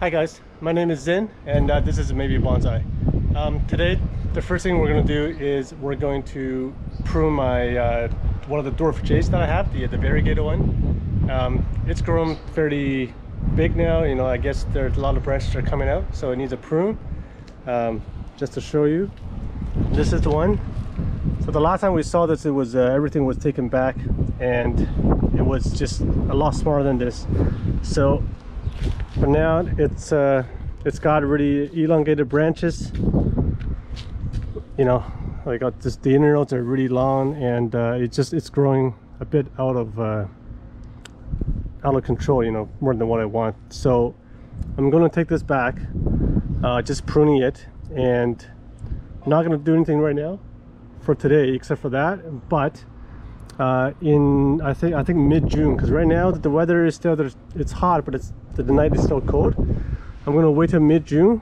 Hi guys, my name is Zin and this is Maybe Bonsai. Today the first thing we're going to do is we're going to prune my one of the Dwarf Jades that I have, the variegated one. It's grown fairly big now, you know, I guess there's a lot of branches are coming out, so it needs a prune. Just to show you, this is the one. So the last time we saw this, it was everything was taken back and it was just a lot smaller than this. So for now it's got really elongated branches, you know, like just the inner nodes are really long, and it's growing a bit out of control, you know, more than what I want. So I'm going to take this back, just pruning it, and I'm not going to do anything right now for today except for that. But in I think mid-June, because right now the weather is still it's hot, but the night is still cold. I'm going to wait till mid-June,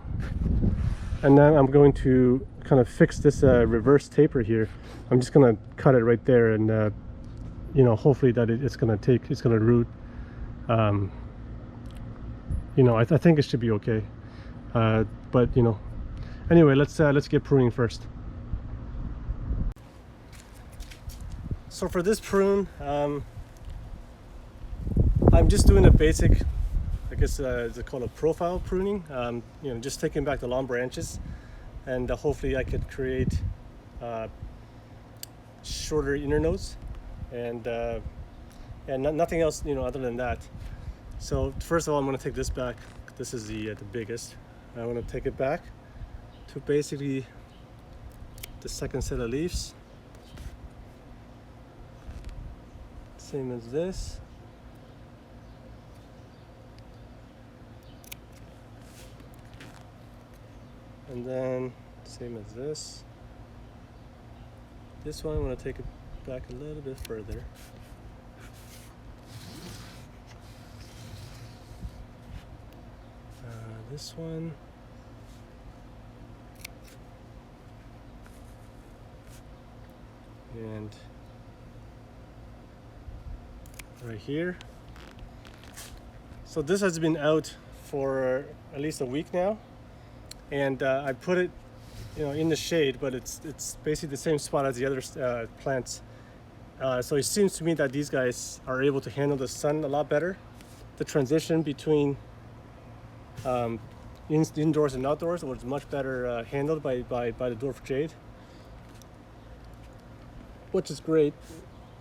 and then I'm going to kind of fix this reverse taper here. I'm just going to cut it right there, and you know, hopefully that it's going to root. You know, I think it should be okay, but you know, anyway, let's get pruning first. So for this prune, I'm just doing a basic, I guess it's called a profile pruning. You know, just taking back the long branches, and hopefully I could create shorter inner nodes, and nothing else, you know, other than that. So first of all, I'm going to take this back. This is the biggest. I want to take it back to basically the second set of leaves. Same as this. And then same as this. This one I'm going to take it back a little bit further. This one. And right here. So this has been out for at least a week now, and I put it, you know, in the shade, but it's basically the same spot as the other plants. So it seems to me that these guys are able to handle the sun a lot better. The transition between indoors and outdoors was much better handled by the Dwarf Jade, which is great.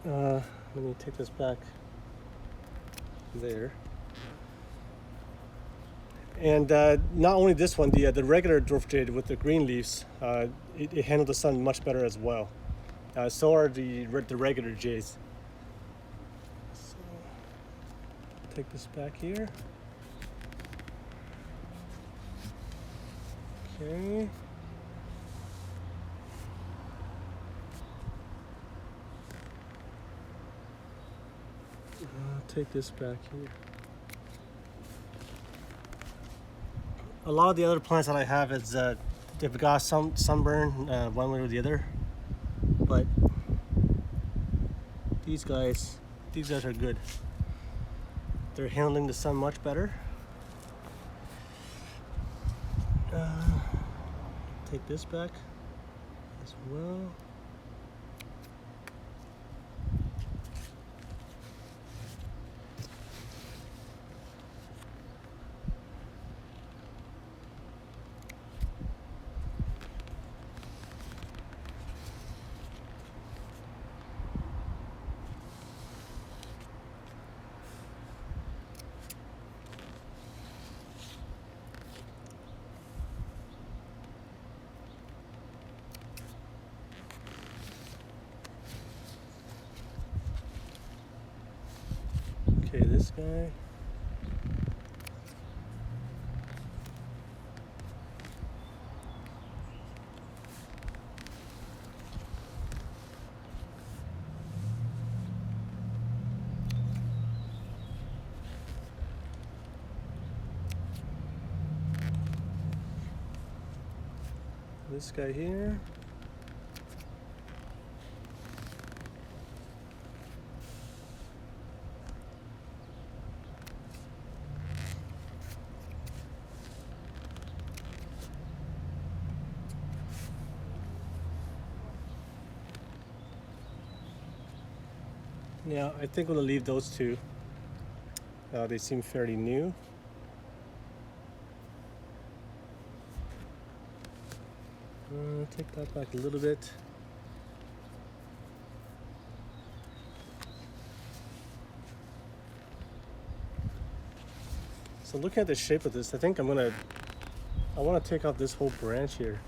Let me take this back there. And not only this one, the regular Dwarf Jade with the green leaves, it handled the sun much better as well. So are the regular Jades. So take this back here. Okay. Take this back here. A lot of the other plants that I have is they've got some sunburn one way or the other, but these guys are good. They're handling the sun much better. Take this back as well. Okay, this guy. This guy here. Yeah, I think I'm gonna leave those two. They seem fairly new. Take that back a little bit. So looking at the shape of this, I think I want to take out this whole branch here.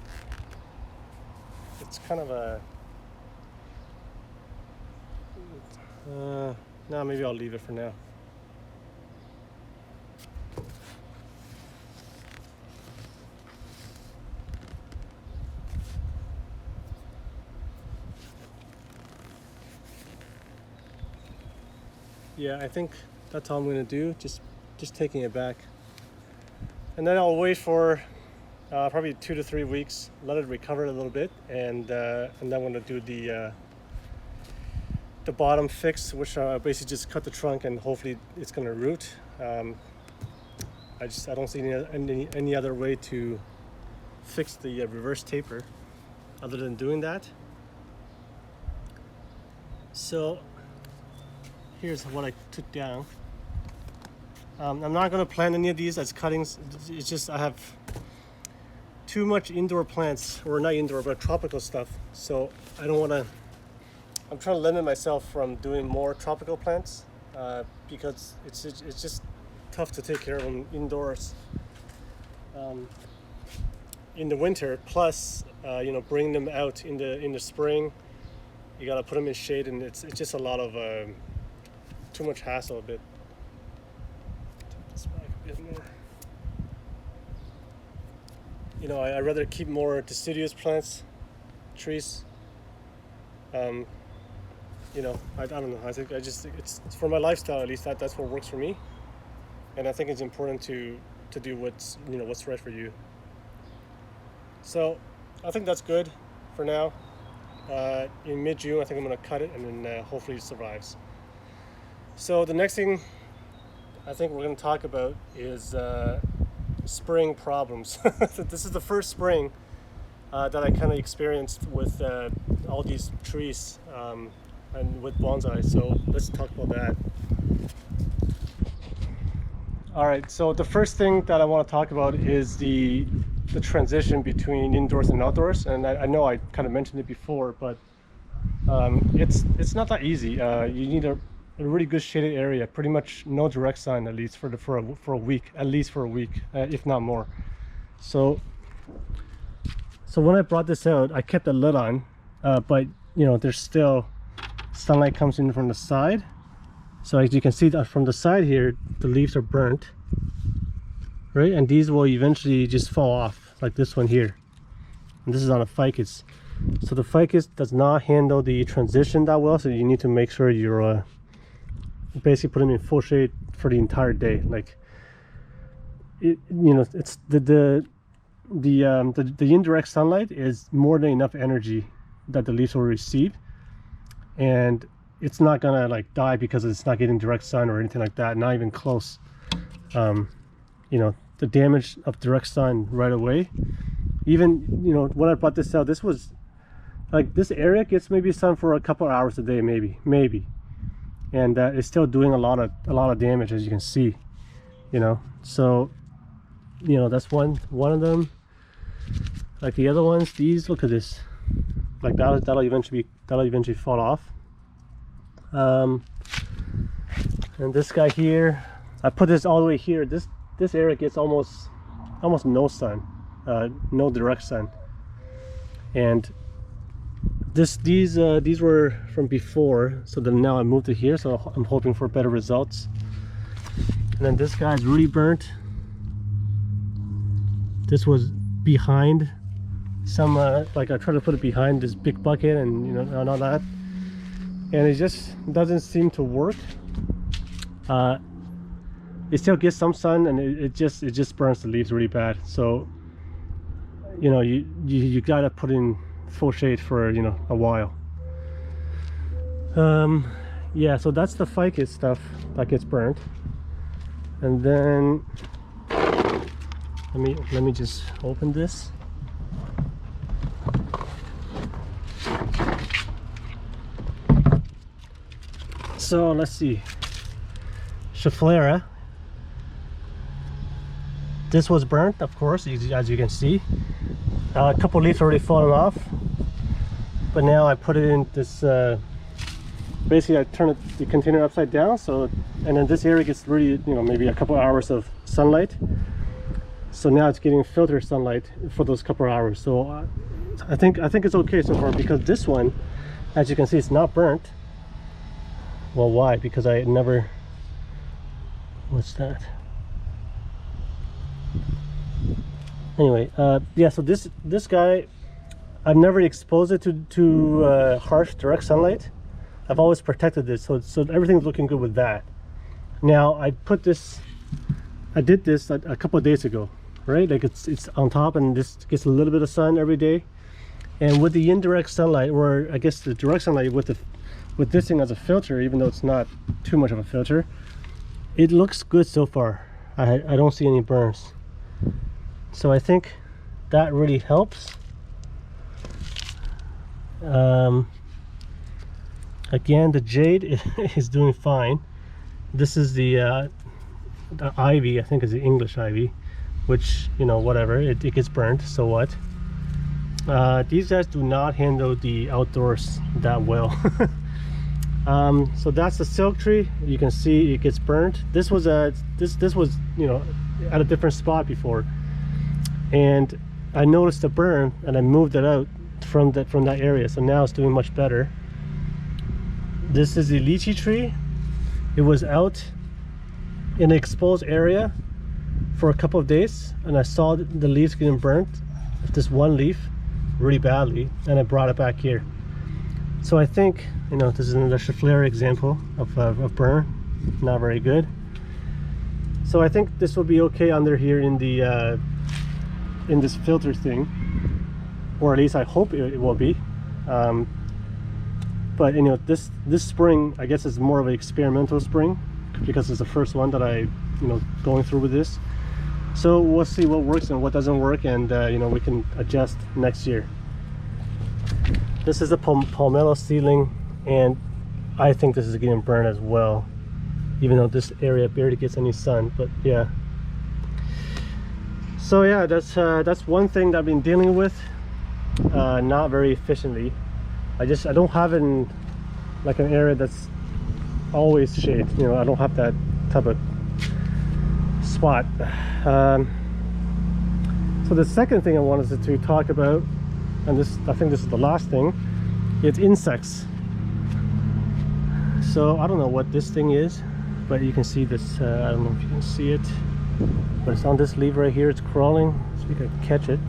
It's kind of a no, maybe I'll leave it for now. Yeah, I think that's all I'm going to do, just taking it back. And then I'll wait for probably 2 to 3 weeks, let it recover a little bit, and then I'm going to do the bottom fix, which basically just cut the trunk and hopefully it's going to root. I don't see any other way to fix the reverse taper other than doing that. So here's what I took down. I'm not going to plant any of these as cuttings. It's just I have too much indoor plants, or not indoor, but tropical stuff. So I don't want to. I'm trying to limit myself from doing more tropical plants because it's just tough to take care of them indoors in the winter. Plus, bring them out in the spring. You gotta put them in shade, and it's just a lot of too much hassle a bit. Take this back a bit more. I'd rather keep more deciduous plants, trees. I don't know. I think it's for my lifestyle, at least that's what works for me. And I think it's important to do what's right for you. So I think that's good for now. In mid-June, I think I'm going to cut it, and then hopefully it survives. So the next thing I think we're going to talk about is spring problems. This is the first spring that I kind of experienced with all these trees and with bonsai. So let's talk about that. All right, so the first thing that I want to talk about is the transition between indoors and outdoors. And I know I kind of mentioned it before, but it's not that easy. You need a really good shaded area, pretty much no direct sun, at least for a week, if not more. So when I brought this out, I kept the lid on, but there's still sunlight comes in from the side. So as you can see that from the side here, the leaves are burnt, right? And these will eventually just fall off, like this one here. And this is on a ficus. So the ficus does not handle the transition that well, so you need to make sure you're basically put them in full shade for the entire day. Like it's the indirect sunlight is more than enough energy that the leaves will receive, and it's not gonna like die because it's not getting direct sun or anything like that, not even close. The damage of direct sun right away, even when I brought this out, this was like, this area gets maybe sun for a couple hours a day, maybe, and it's still doing a lot of damage, as you can see. So that's one of them. Like the other ones, these, look at this, like that'll eventually fall off. And this guy here, I put this all the way here. This area gets almost no sun, no direct sun. And these were from before, so then now I moved it here, so I'm hoping for better results. And then this guy's really burnt. This was behind some like I tried to put it behind this big bucket and and all that, and it just doesn't seem to work. It still gets some sun, and it just burns the leaves really bad. So you gotta put in full shade for a while. Yeah, so that's the ficus stuff that gets burnt. And then let me just open this. So let's see, Schefflera. This was burnt, of course, as you can see. A couple leaves already fallen off, but now I put it in this. Basically, I turn the container upside down, so, and then this area gets really, you know, maybe a couple hours of sunlight. So now it's getting filtered sunlight for those couple hours. So I think it's okay so far, because this one, as you can see, it's not burnt. Well, why? Because I never, what's that? Anyway, yeah, so this guy, I've never exposed it to harsh direct sunlight. I've always protected this, so everything's looking good with that. Now I did this a couple of days ago, right? Like it's on top, and this gets a little bit of sun every day. And with the indirect sunlight, or I guess the direct sunlight with this thing as a filter, even though it's not too much of a filter, it looks good so far. I don't see any burns. So I think that really helps. Again, the jade is doing fine. This is the ivy, I think is the English ivy, which, you know, whatever, it gets burnt, so what. These guys do not handle the outdoors that well. So that's the silk tree. You can see it gets burnt. This was this was, you know, at a different spot before, and I noticed a burn and I moved it out from that area, so now it's doing much better. This is the lychee tree. It was out in an exposed area for a couple of days, and I saw the leaves getting burnt, this one leaf, really badly, and I brought it back here. So I think, you know, this is another Schefflera example of burn, not very good. So I think this will be okay under here in the in this filter thing, or at least I hope it will be. But you know, this spring, I guess, is more of an experimental spring, because it's the first one that I, you know, going through with this. So we'll see what works and what doesn't work, and you know, we can adjust next year. This is a palmetto seedling, and I think this is getting burned as well, even though this area barely gets any sun. But yeah. So yeah, that's one thing that I've been dealing with, not very efficiently. I don't have it in like an area that's always shade. You know, I don't have that type of spot. So the second thing I wanted to talk about, and I think this is the last thing, it's insects. So I don't know what this thing is, but you can see this. I don't know if you can see it, but it's on this leaf right here. It's crawling, so we can catch it.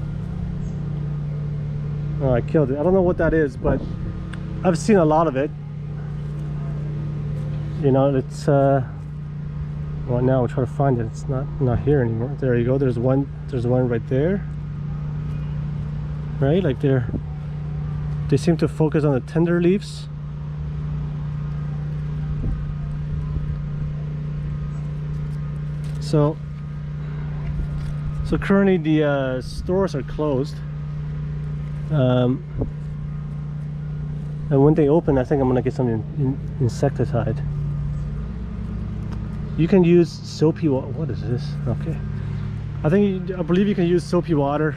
Oh, I killed it. I don't know what that is, but I've seen a lot of it. You know, it's well, now we'll try to find it. It's not here anymore. There you go. There's one right there. Right, like they seem to focus on the tender leaves. So currently the stores are closed. And when they open, I think I'm gonna get some insecticide. You can use soapy water. What is this? Okay, I believe you can use soapy water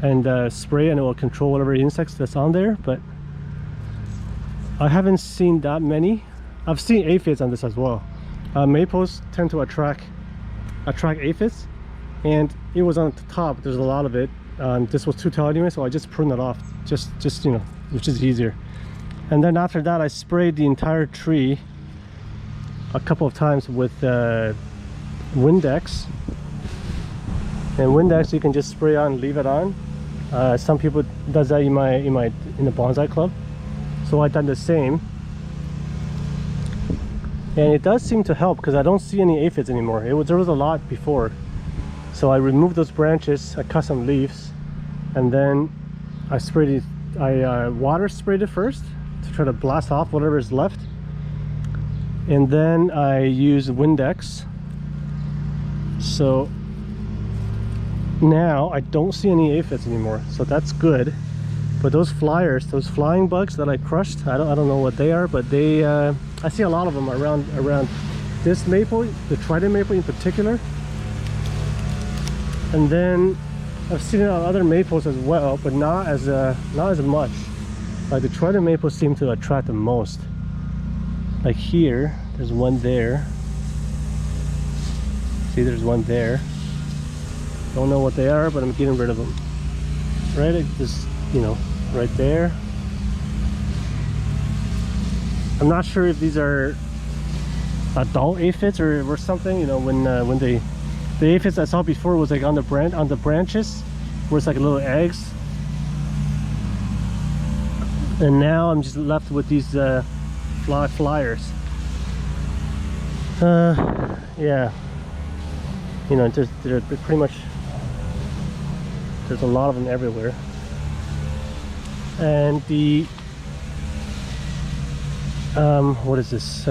and spray, and it will control whatever insects that's on there. But I haven't seen that many. I've seen aphids on this as well. Maples tend to attract aphids, and it was on the top. There's a lot of it. This was too tall anyway, so I just pruned it off, just you know, which is easier. And then after that, I sprayed the entire tree a couple of times with Windex. And Windex you can just spray on, leave it on. Some people does that in the bonsai club, so I done the same, and it does seem to help, because I don't see any aphids anymore. There was a lot before, so I removed those branches, I cut some leaves, and then I sprayed it. I water sprayed it first to try to blast off whatever is left, and then I used Windex. So now I don't see any aphids anymore, so that's good. But those flyers, those flying bugs that I crushed, I don't know what they are, but they I see a lot of them around this maple, the trident maple in particular. And then I've seen it on other maples as well, but not as much. Like the trident maples seem to attract the most. Like here, there's one there. See, there's one there. Don't know what they are, but I'm getting rid of them. Right, just, you know, right there. I'm not sure if these are adult aphids or something. You know, when the aphids I saw before was like on the branches, where it's like little eggs. And now I'm just left with these flyers. Yeah, you know, they're pretty much, there's a lot of them everywhere. And the what is this,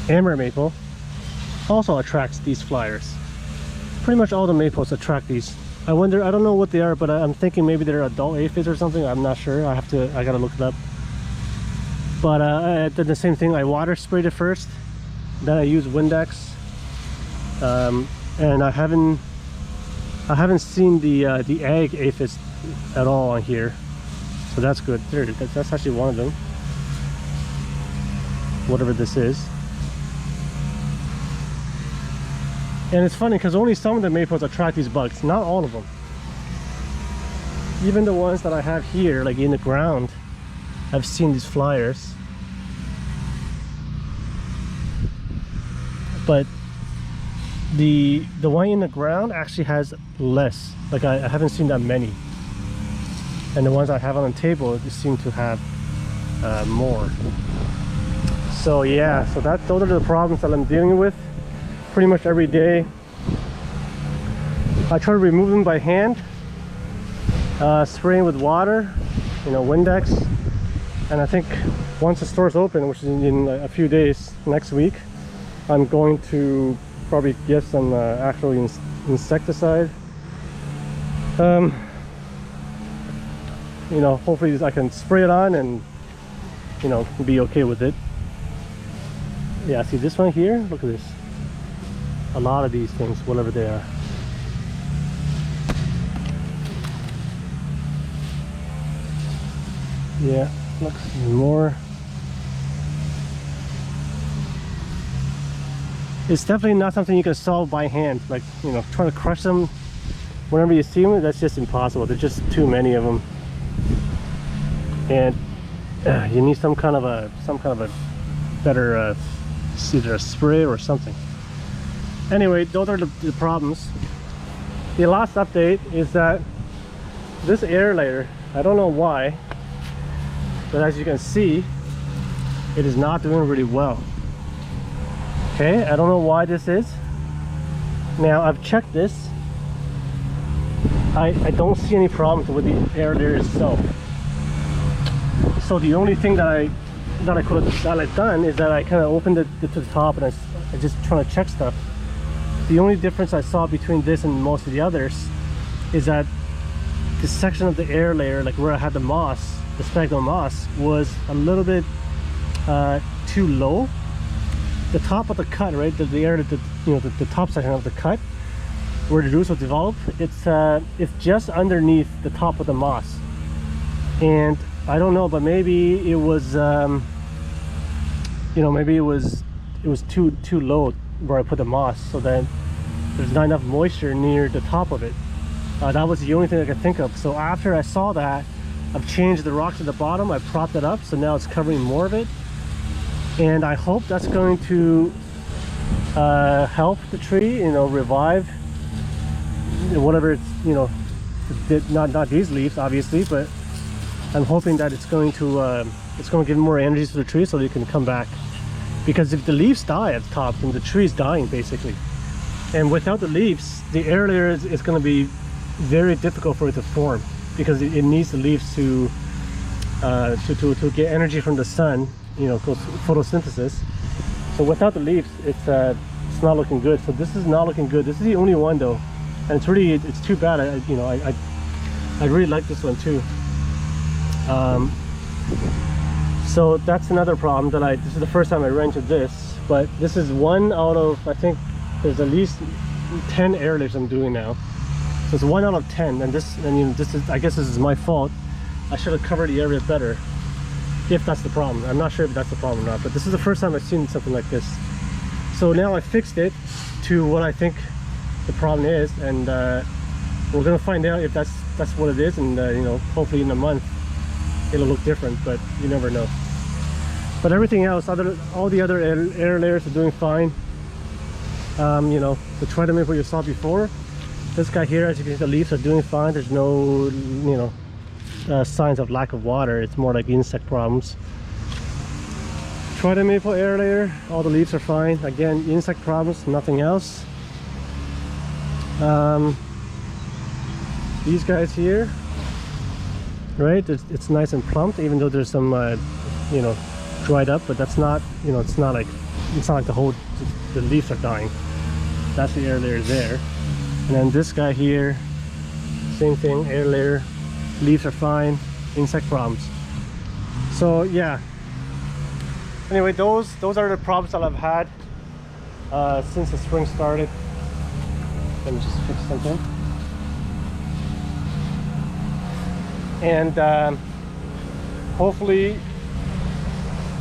amber maple also attracts these flyers. Pretty much all the maples attract these. I wonder, I don't know what they are, but I'm thinking maybe they're adult aphids or something. I'm not sure. I gotta look it up. But I did the same thing. I water sprayed it first, then I used Windex, and I haven't seen the egg aphids at all on here, so that's good. There, that's actually one of them, whatever this is. And it's funny because only some of the maples attract these bugs, not all of them. Even the ones that I have here, like in the ground, I've seen these flyers. But the one in the ground actually has less. Like I haven't seen that many. And the ones I have on the table just seem to have more. So yeah, so those are the problems that I'm dealing with pretty much every day. I try to remove them by hand, spraying with water, you know, Windex. And I think once the store's open, which is in a few days, next week, I'm going to probably get some actual insecticide. You know, hopefully I can spray it on and, you know, be okay with it. Yeah, see this one here? Look at this. A lot of these things, whatever they are. Yeah, look, more. It's definitely not something you can solve by hand. Like, you know, trying to crush them whenever you see them, that's just impossible. There's just too many of them. And you need some kind of a better either a spray or something. Anyway, those are the problems. The last update is that this air layer, I don't know why, but as you can see, it is not doing really well. Okay, I don't know why this is. Now I've checked this. I don't see any problems with the air layer itself. So the only thing that I could have done is that I kind of opened it to the top and I just trying to check stuff. The only difference I saw between this and most of the others is that the section of the air layer, like where I had the moss, the sphagnum moss, was a little bit too low. The top of the cut, right, the area, you know, the top section of the cut, where the roots will develop, it's just underneath the top of the moss. And I don't know, but maybe it was, you know, maybe it was too low where I put the moss, so that there's not enough moisture near the top of it. That was the only thing I could think of. So after I saw that, I've changed the rocks at the bottom. I propped it up, so now it's covering more of it. And I hope that's going to help the tree, you know, revive whatever it's, you know, not these leaves obviously, but I'm hoping that it's going to give more energy to the tree so they can come back. Because if the leaves die at the top, then the tree is dying basically. And without the leaves, the air layer is going to be very difficult for it to form, because it needs the leaves to get energy from the sun, you know, photosynthesis. So without the leaves, it's not looking good. So this is not looking good. This is the only one though, and it's too bad. I really like this one too. So that's another problem that this is the first time I ran into this, but this is one out of, I think there's at least 10 air layers I'm doing now. So it's 1 out of 10, and you know, this is, I guess this is my fault. I should have covered the area better, if that's the problem. I'm not sure if that's the problem or not, but this is the first time I've seen something like this. So now I fixed it to what I think the problem is, and we're gonna find out if that's what it is, and you know, hopefully in a month it'll look different, but you never know. But everything else, all the other air layers are doing fine. You know, the triton maple you saw before, this guy here, as you can see, the leaves are doing fine. There's no, you know, signs of lack of water. It's more like insect problems. Triton maple air layer, all the leaves are fine. Again, insect problems, nothing else. These guys here, right, it's nice and plump, even though there's some you know, dried up, but that's not, you know, it's not like the leaves are dying. That's the air layer there. And then this guy here, same thing, air layer, leaves are fine, insect problems. So yeah, anyway, those are the problems that I've had since the spring started. Let me just fix something. And hopefully,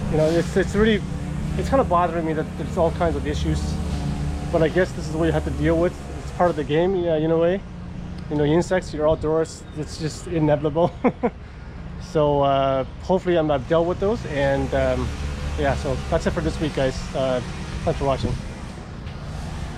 you know, it's kind of bothering me that there's all kinds of issues, but I guess this is what you have to deal with. It's part of the game, yeah, in a way. You know, insects, you're outdoors, it's just inevitable. So hopefully I've dealt with those, and yeah, so that's it for this week, guys. Thanks for watching.